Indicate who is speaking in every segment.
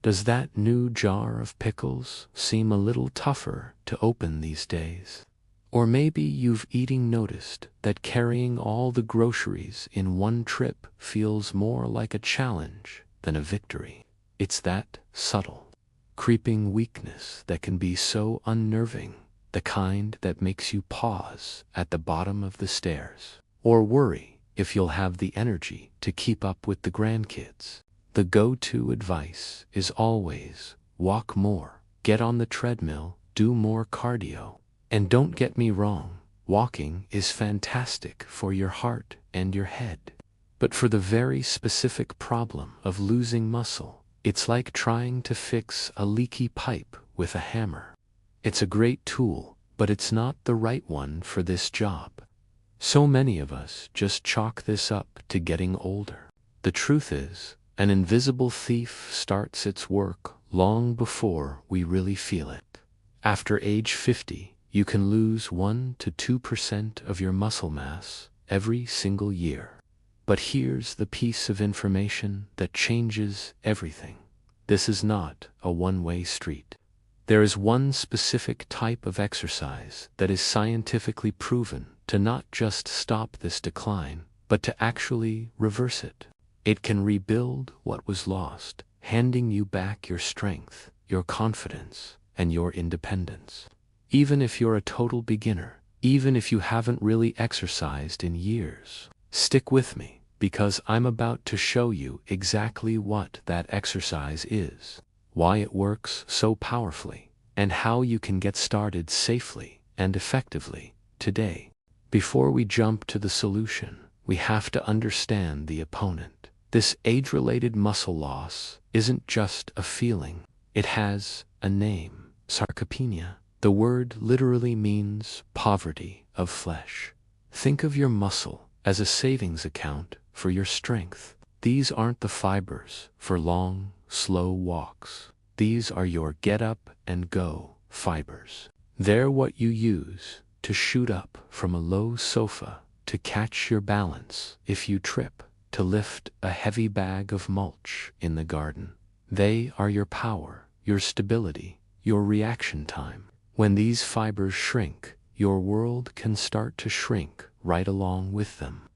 Speaker 1: Does that new jar of pickles seem a little tougher to open these days? Or maybe you've noticed that carrying all the groceries in one trip feels more like a challenge than a victory. It's that subtle, creeping weakness that can be so unnerving, the kind that makes you pause at the bottom of the stairs, or worry if you'll have the energy to keep up with the grandkids. The go-to advice is always walk more, get on the treadmill, do more cardio. And don't get me wrong, walking is fantastic for your heart and your head. But for the very specific problem of losing muscle, it's like trying to fix a leaky pipe with a hammer. It's a great tool, but it's not the right one for this job. So many of us just chalk this up to getting older. The truth is, an invisible thief starts its work long before we really feel it. After age 50, you can lose 1 to 2% of your muscle mass every single year. But here's the piece of information that changes everything. This is not a one-way street. There is one specific type of exercise that is scientifically proven to not just stop this decline, but to actually reverse it. It can rebuild what was lost, handing you back your strength, your confidence, and your independence. Even if you're a total beginner, even if you haven't really exercised in years, stick with me, because I'm about to show you exactly what that exercise is, why it works so powerfully, and how you can get started safely and effectively today. Before we jump to the solution, we have to understand the opponent. This age-related muscle loss isn't just a feeling. It has a name: sarcopenia. The word literally means poverty of flesh. Think of your muscle as a savings account for your strength. These aren't the fibers for long, slow walks. These are your get-up-and-go fibers. They're what you use to shoot up from a low sofa, to catch your balance if you trip, to lift a heavy bag of mulch in the garden. They are your power, your stability, your reaction time. When these fibers shrink, your world can start to shrink right along with them.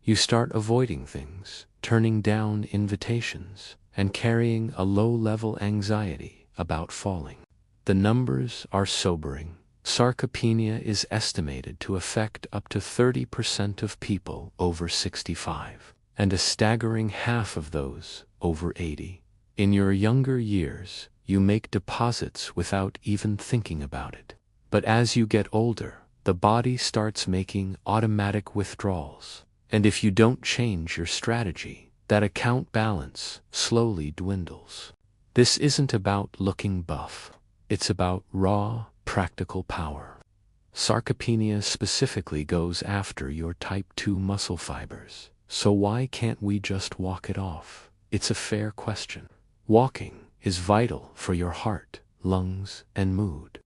Speaker 1: You start avoiding things, turning down invitations, and carrying a low-level anxiety about falling. The numbers are sobering. Sarcopenia is estimated to affect up to 30% of people over 65, and a staggering half of those over 80. In your younger years, you make deposits without even thinking about it. But as you get older, the body starts making automatic withdrawals. And if you don't change your strategy, that account balance slowly dwindles. This isn't about looking buff. It's about raw, practical power. Sarcopenia specifically goes after your type 2 muscle fibers. So why can't we just walk it off? It's a fair question. Walking is vital for your heart, lungs, and mood.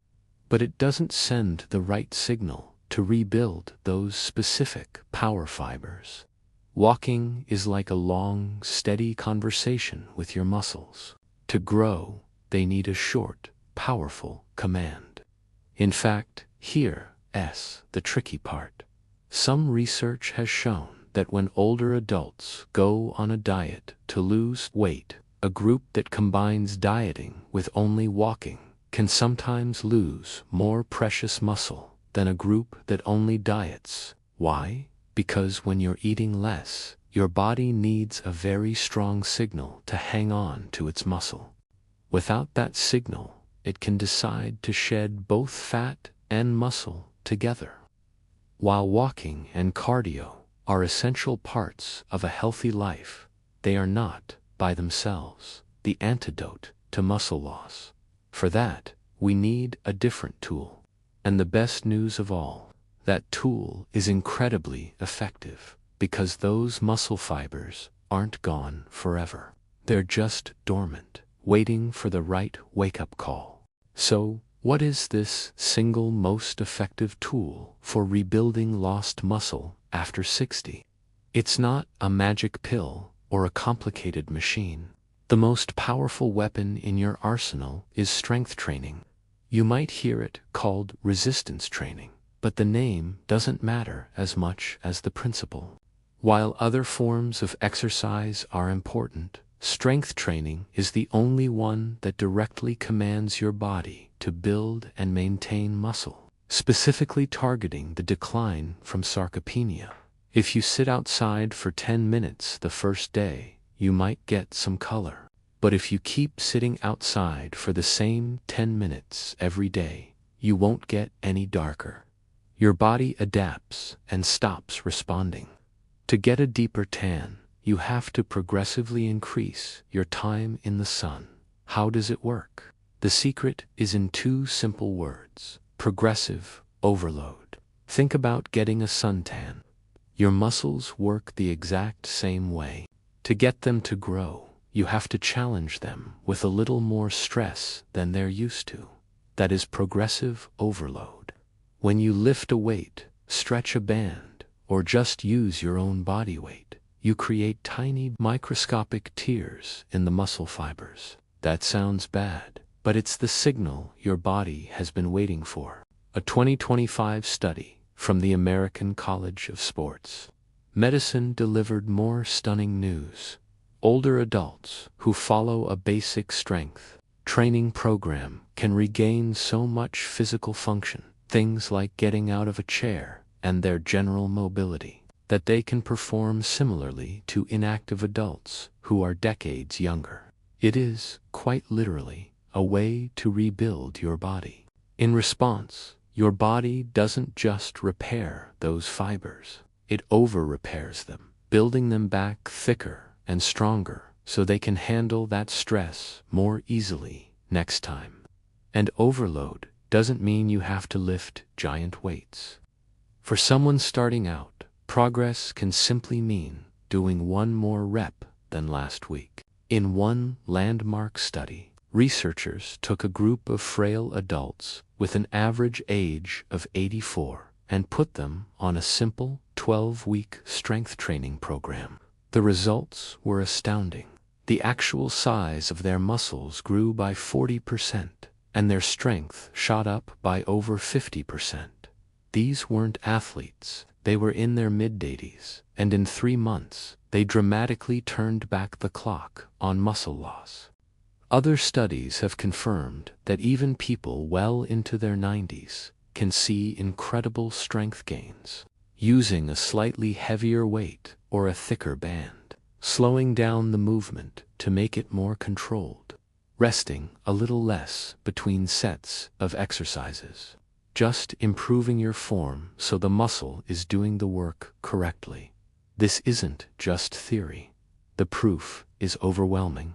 Speaker 1: But it doesn't send the right signal to rebuild those specific power fibers. Walking is like a long, steady conversation with your muscles. To grow, they need a short, powerful command. In fact, here's the tricky part. Some research has shown that when older adults go on a diet to lose weight, a group that combines dieting with only walking can sometimes lose more precious muscle than a group that only diets. Why? Because when you're eating less, your body needs a very strong signal to hang on to its muscle. Without that signal, it can decide to shed both fat and muscle together. While walking and cardio are essential parts of a healthy life, they are not, by themselves, the antidote to muscle loss. For that, we need a different tool. And the best news of all, that tool is incredibly effective, because those muscle fibers aren't gone forever. They're just dormant, waiting for the right wake-up call. So, what is this single most effective tool for rebuilding lost muscle after 60? It's not a magic pill or a complicated machine. The most powerful weapon in your arsenal is strength training. You might hear it called resistance training, but the name doesn't matter as much as the principle. While other forms of exercise are important, strength training is the only one that directly commands your body to build and maintain muscle, specifically targeting the decline from sarcopenia. If you sit outside for 10 minutes the first day, you might get some color. But if you keep sitting outside for the same 10 minutes every day, you won't get any darker. Your body adapts and stops responding. To get a deeper tan, you have to progressively increase your time in the sun. How does it work? The secret is in two simple words: progressive overload. Think about getting a suntan. Your muscles work the exact same way. To get them to grow, you have to challenge them with a little more stress than they're used to. That is progressive overload. When you lift a weight, stretch a band, or just use your own body weight, you create tiny microscopic tears in the muscle fibers. That sounds bad, but it's the signal your body has been waiting for. A 2025 study from the American College of Sports Medicine delivered more stunning news. Older adults who follow a basic strength training program can regain so much physical function, things like getting out of a chair and their general mobility, that they can perform similarly to inactive adults who are decades younger. It is, quite literally, a way to rebuild your body. In response, your body doesn't just repair those fibers. It over-repairs them, building them back thicker and stronger so they can handle that stress more easily next time. And overload doesn't mean you have to lift giant weights. For someone starting out, progress can simply mean doing one more rep than last week. In one landmark study, researchers took a group of frail adults with an average age of 84 and put them on a simple 12-week strength training program. The results were astounding. The actual size of their muscles grew by 40%, and their strength shot up by over 50%. These weren't athletes. They were in their mid-80s, and in 3 months, they dramatically turned back the clock on muscle loss. Other studies have confirmed that even people well into their 90s can see incredible strength gains using a slightly heavier weight or a thicker band, slowing down the movement to make it more controlled, resting a little less between sets of exercises, just improving your form so the muscle is doing the work correctly. This isn't just theory. The proof is overwhelming.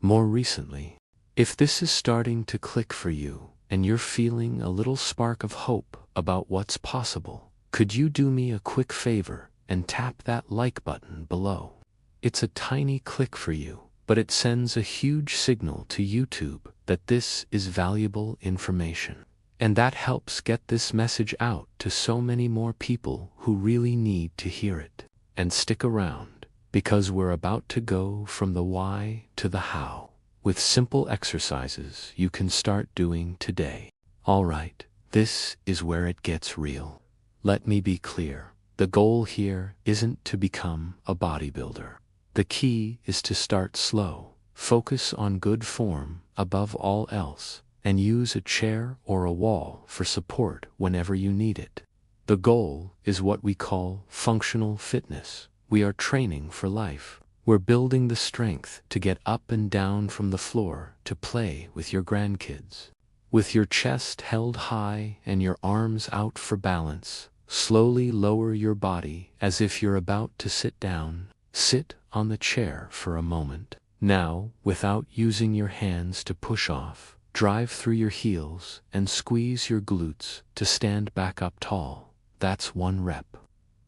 Speaker 1: More recently, if this is starting to click for you and you're feeling a little spark of hope about what's possible, could you do me a quick favor and tap that like button below? It's a tiny click for you, but it sends a huge signal to YouTube that this is valuable information. And that helps get this message out to so many more people who really need to hear it. And stick around, because we're about to go from the why to the how, with simple exercises you can start doing today. All right, this is where it gets real. Let me be clear. The goal here isn't to become a bodybuilder. The key is to start slow, focus on good form above all else, and use a chair or a wall for support whenever you need it. The goal is what we call functional fitness. We are training for life. We're building the strength to get up and down from the floor to play with your grandkids. With your chest held high and your arms out for balance, slowly lower your body as if you're about to sit down. Sit on the chair for a moment. Now, without using your hands to push off, drive through your heels and squeeze your glutes to stand back up tall. That's 1 rep.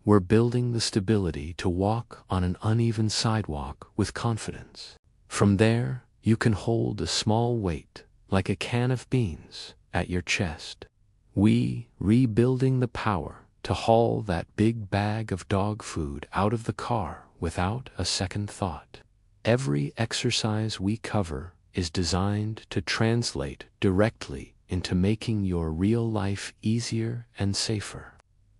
Speaker 1: We're building the stability to walk on an uneven sidewalk with confidence. From there, you can hold a small weight, like a can of beans, at your chest. Rebuilding the power to haul that big bag of dog food out of the car without a second thought. Every exercise we cover is designed to translate directly into making your real life easier and safer.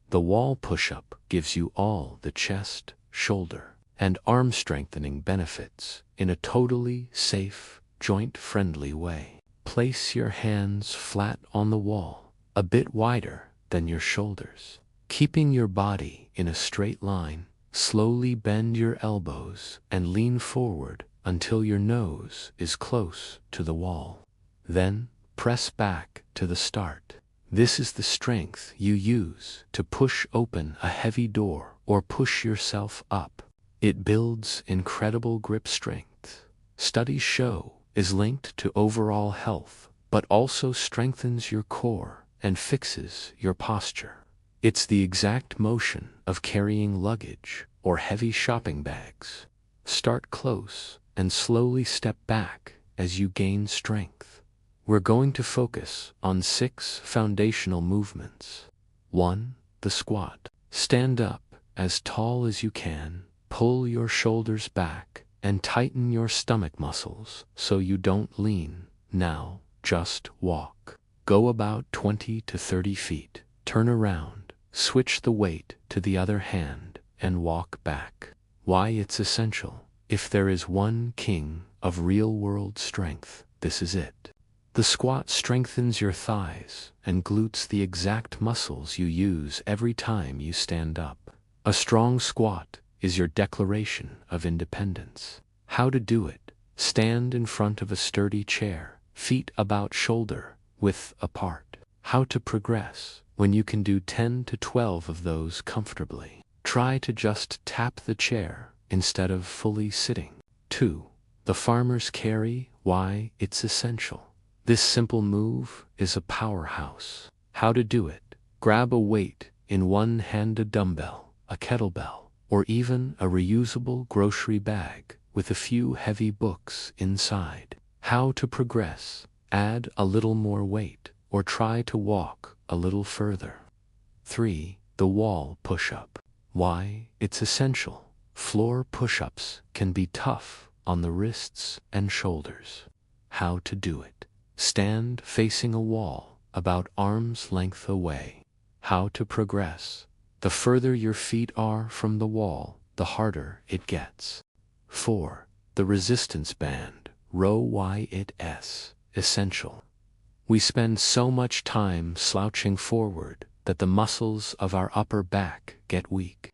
Speaker 1: The wall push-up gives you all the chest, shoulder, and arm strengthening benefits in a totally safe, joint-friendly way. Place your hands flat on the wall, a bit wider than your shoulders. Keeping your body in a straight line, slowly bend your elbows and lean forward until your nose is close to the wall. Then, press back to the start. This is the strength you use to push open a heavy door or push yourself up. It builds incredible grip strength. Studies show is linked to overall health, but also strengthens your core and fixes your posture. It's the exact motion of carrying luggage or heavy shopping bags. Start close and slowly step back as you gain strength. We're going to focus on 6 foundational movements. 1. The squat. Stand up as tall as you can, pull your shoulders back, and tighten your stomach muscles so you don't lean. Now, just walk. Go about 20 to 30 feet. Turn around, switch the weight to the other hand, and walk back. Why it's essential. If there is one king of real-world strength, this is it. The squat strengthens your thighs and glutes, the exact muscles you use every time you stand up. A strong squat is your declaration of independence. How to do it. Stand in front of a sturdy chair, feet about shoulder width apart. How to progress. When you can do 10 to 12 of those comfortably, try to just tap the chair instead of fully sitting. 2. The farmer's carry. Why it's essential. This simple move is a powerhouse. How to do it. Grab a weight in one hand, a dumbbell, a kettlebell, or even a reusable grocery bag with a few heavy books inside. How to progress. Add a little more weight or try to walk a little further. 3. The wall push-up. Why it's essential. Floor push-ups can be tough on the wrists and shoulders. How to do it. Stand facing a wall about arm's length away. How to progress. The further your feet are from the wall, the harder it gets. 4. The resistance band. Row. Why it's essential. We spend so much time slouching forward that the muscles of our upper back get weak.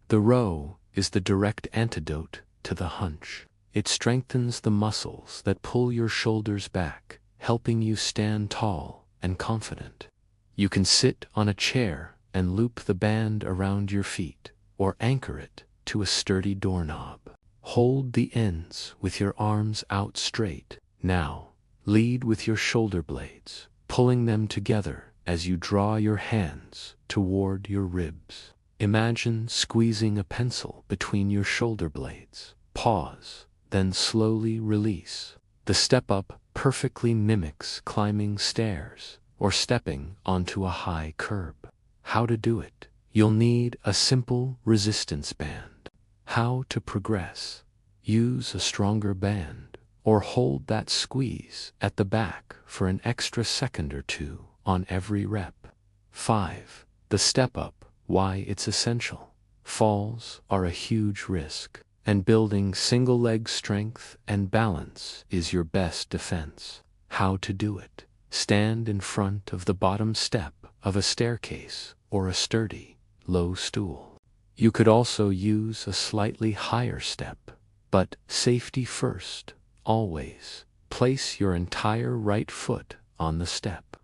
Speaker 1: The row is the direct antidote to the hunch. It strengthens the muscles that pull your shoulders back, helping you stand tall and confident. You can sit on a chair and loop the band around your feet, or anchor it to a sturdy doorknob. Hold the ends with your arms out straight. Now, lead with your shoulder blades, pulling them together as you draw your hands toward your ribs. Imagine squeezing a pencil between your shoulder blades. Pause, then slowly release. The step up perfectly mimics climbing stairs or stepping onto a high curb. How to do it. You'll need a simple resistance band. How to progress. Use a stronger band or hold that squeeze at the back for an extra second or two on every rep. 5. The step up. Why it's essential. Falls are a huge risk, and building single leg strength and balance is your best defense. How to do it. Stand in front of the bottom step of a staircase or a sturdy, low stool. You could also use a slightly higher step, but safety first, always. Place your entire right foot on the step.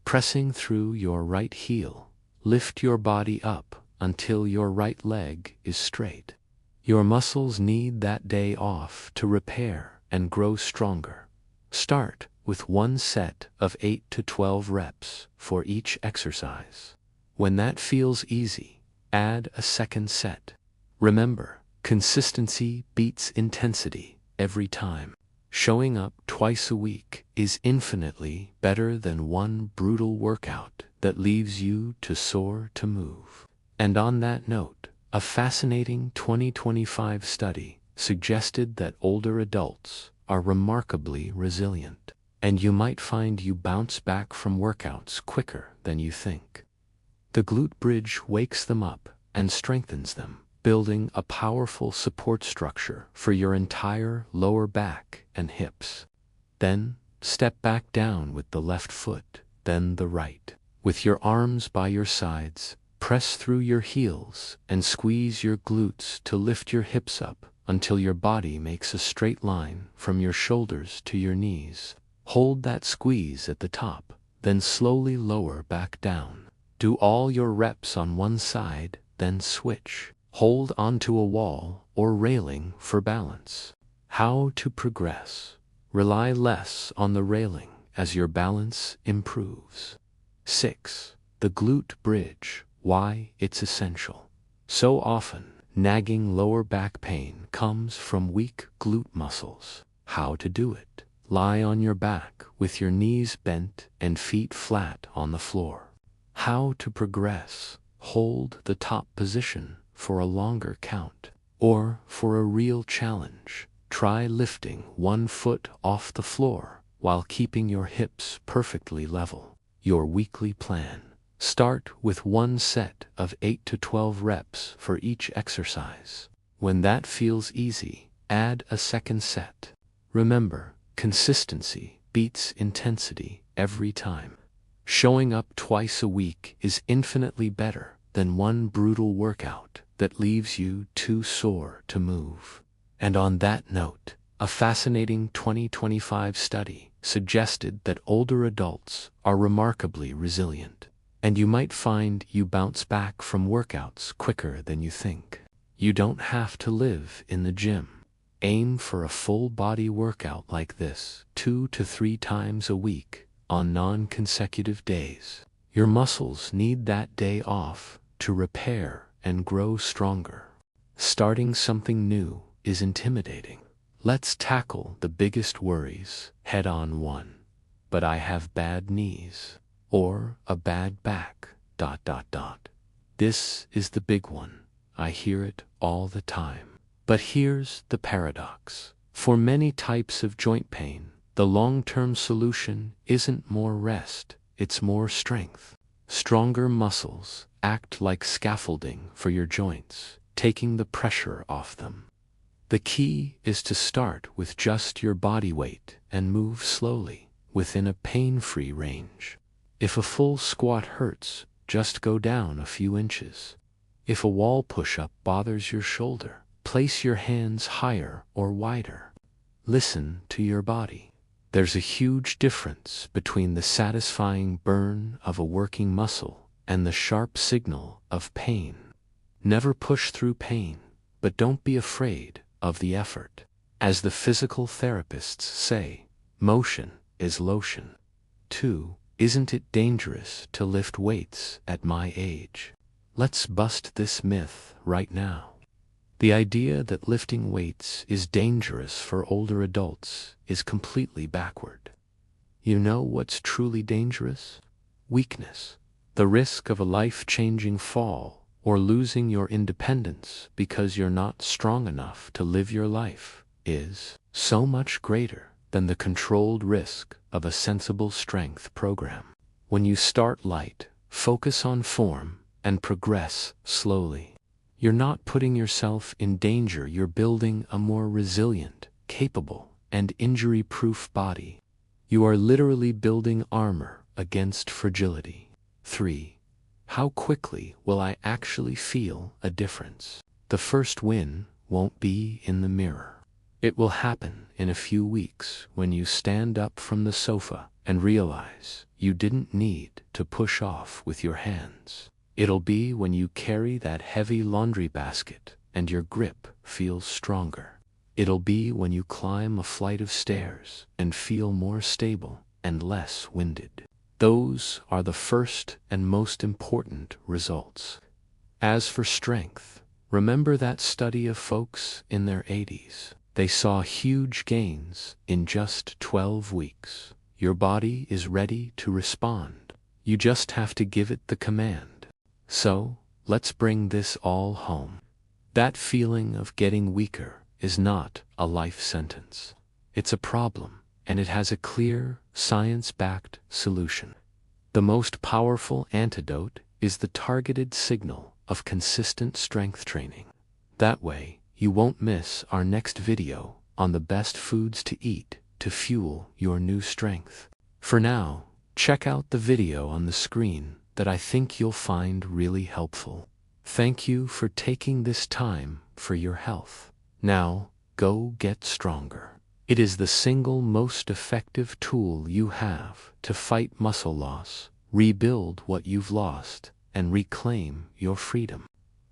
Speaker 1: Pressing through your right heel, lift your body up until your right leg is straight. Your muscles need that day off to repair and grow stronger. Start with one set of 8 to 12 reps for each exercise. When that feels easy, add a second set. Remember, consistency beats intensity every time. Showing up twice a week is infinitely better than one brutal workout that leaves you too sore to move. And on that note, a fascinating 2025 study suggested that older adults are remarkably resilient, and you might find you bounce back from workouts quicker than you think. The glute bridge wakes them up and strengthens them, building a powerful support structure for your entire lower back and hips. Then, step back down with the left foot, then the right. With your arms by your sides, press through your heels and squeeze your glutes to lift your hips up until your body makes a straight line from your shoulders to your knees. Hold that squeeze at the top, then slowly lower back down. Do all your reps on one side, then switch. Hold onto a wall or railing for balance. How to progress? Rely less on the railing as your balance improves. 6. The glute bridge. Why it's essential. So often, nagging lower back pain comes from weak glute muscles. How to do it? Lie on your back with your knees bent and feet flat on the floor. How to progress? Hold the top position for a longer count. Or, for a real challenge, try lifting one foot off the floor while keeping your hips perfectly level. Your weekly plan. Start with one set of 8 to 12 reps for each exercise. When that feels easy, add a second set. Remember, consistency beats intensity every time. Showing up twice a week is infinitely better than one brutal workout that leaves you too sore to move. And on that note, a fascinating 2025 study suggested that older adults are remarkably resilient, and you might find you bounce back from workouts quicker than you think. You don't have to live in the gym. Aim for a full body workout like this 2 to 3 times a week on non-consecutive days. Your muscles need that day off to repair and grow stronger. Starting something new is intimidating. Let's tackle the biggest worries head on. 1. But I have bad knees. Or a bad back. ... This is the big one. I hear it all the time. But here's the paradox. For many types of joint pain, the long-term solution isn't more rest, it's more strength. Stronger muscles act like scaffolding for your joints, taking the pressure off them. The key is to start with just your body weight and move slowly, within a pain-free range. If a full squat hurts, just go down a few inches. If a wall push-up bothers your shoulder, place your hands higher or wider. Listen to your body. There's a huge difference between the satisfying burn of a working muscle and the sharp signal of pain. Never push through pain, but don't be afraid of the effort. As the physical therapists say, motion is lotion. 2. Isn't it dangerous to lift weights at my age? Let's bust this myth right now. The idea that lifting weights is dangerous for older adults is completely backward. You know what's truly dangerous? Weakness. The risk of a life-changing fall or losing your independence because you're not strong enough to live your life is so much greater than the controlled risk of a sensible strength program. When you start light, focus on form, and progress slowly. You're not putting yourself in danger, you're building a more resilient, capable, and injury-proof body. You are literally building armor against fragility. 3. How quickly will I actually feel a difference? The first win won't be in the mirror. It will happen in a few weeks when you stand up from the sofa and realize you didn't need to push off with your hands. It'll be when you carry that heavy laundry basket and your grip feels stronger. It'll be when you climb a flight of stairs and feel more stable and less winded. Those are the first and most important results. As for strength, remember that study of folks in their 80s. They saw huge gains in just 12 weeks. Your body is ready to respond. You just have to give it the command. So, let's bring this all home. That feeling of getting weaker is not a life sentence. It's a problem, and it has a clear, science-backed solution. The most powerful antidote is the targeted signal of consistent strength training. That way, you won't miss our next video on the best foods to eat to fuel your new strength. For now, check out the video on the screen that I think you'll find really helpful. Thank you for taking this time for your health. Now, go get stronger. It is the single most effective tool you have to fight muscle loss, rebuild what you've lost, and reclaim your freedom.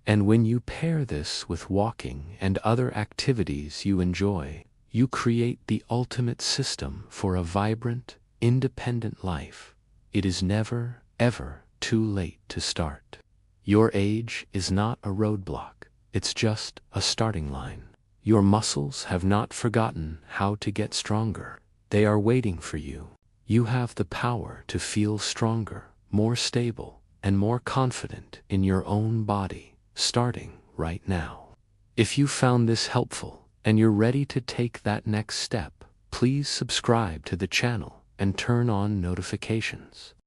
Speaker 1: And when you pair this with walking and other activities you enjoy, you create the ultimate system for a vibrant, independent life. It is never, ever too late to start. Your age is not a roadblock, it's just a starting line. Your muscles have not forgotten how to get stronger. They are waiting for you. You have the power to feel stronger, more stable, and more confident in your own body, starting right now. If you found this helpful and you're ready to take that next step, please subscribe to the channel and turn on notifications.